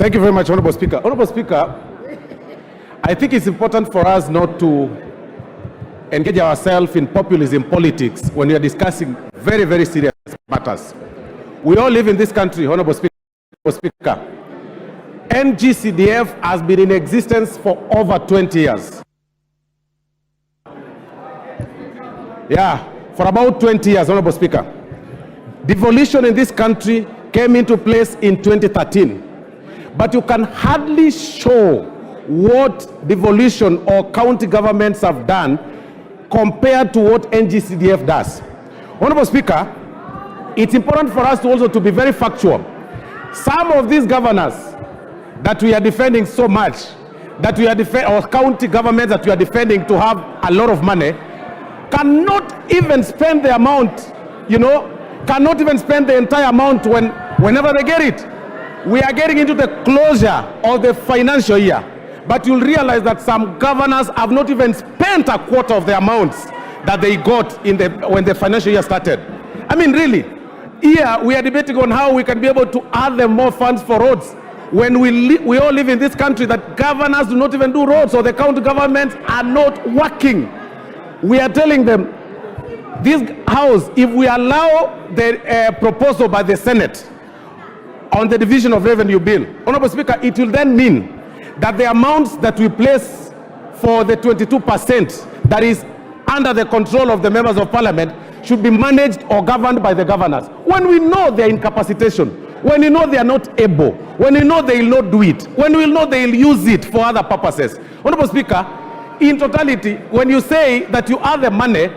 Thank you very much, Honorable Speaker. Honorable Speaker, I think it's important for us not to engage ourselves in populism politics when we are discussing very, very serious matters. We all live in this country, Honorable Speaker. NGCDF has been in existence for over 20 years. Yeah, for about 20 years, Honorable Speaker. Devolution in this country came into place in 2013. But you can hardly show what devolution or county governments have done compared to what NGCDF does. Honorable Speaker, it's important for us to also to be very factual. Some of these governors that we are defending so much, that we are or county governments that we are defending to have a lot of money, cannot even spend the amount, cannot even spend the entire amount whenever they get it. We are getting into the closure of the financial year, but you'll realize that some governors have not even spent a quarter of the amounts that they got when the financial year started. I mean, really, here we are debating on how we can be able to add them more funds for roads when we all live in this country that governors do not even do roads, or the county governments are not working. We are telling them, this house, if we allow the proposal by the Senate on the division of revenue bill, Honorable Speaker, it will then mean that the amounts that we place for the 22% that is under the control of the members of parliament should be managed or governed by the governors. When we know their incapacitation, when we know they are not able, when we know they will not do it, when we know they will use it for other purposes. Honorable Speaker, in totality, when you say that you have the money,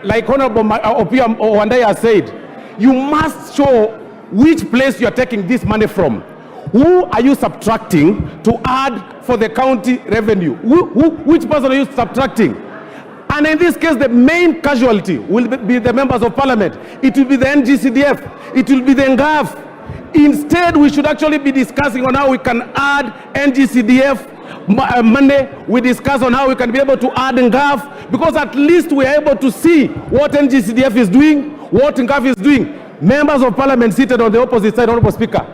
like Honorable Opium Wandai has said, you must show which place you are taking this money from. Who are you subtracting to add for the county revenue? Which person are you subtracting? And in this case, the main casualty will be the members of parliament. It will be the NGCDF. It will be the NGAF. Instead, we should actually be discussing on how we can add NGCDF money. We discuss on how we can be able to add NGAF, because at least we are able to see what NGCDF is doing, what NGAF is doing. Members of parliament seated on the opposite side, Honorable Speaker,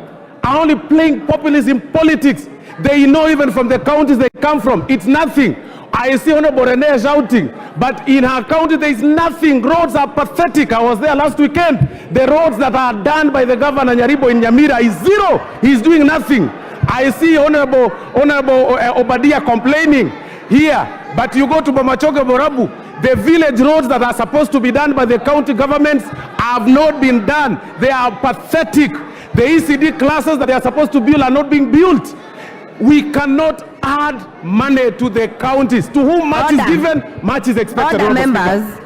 are only playing populism politics. They know even from the counties they come from, it's nothing. I see Honorable Rene shouting, but in her county there is nothing. Roads are pathetic. I was there last weekend. The roads that are done by the Governor Nyaribo in Nyamira is zero. He's doing nothing. I see Honorable Obadia complaining here, but you go to Bomachoge Borabu, the village roads that are supposed to be done by the county governments have not been done. They are pathetic. The ECD classes that they are supposed to build are not being built. We cannot add money to the counties. To whom much is given, much is expected. Order, members.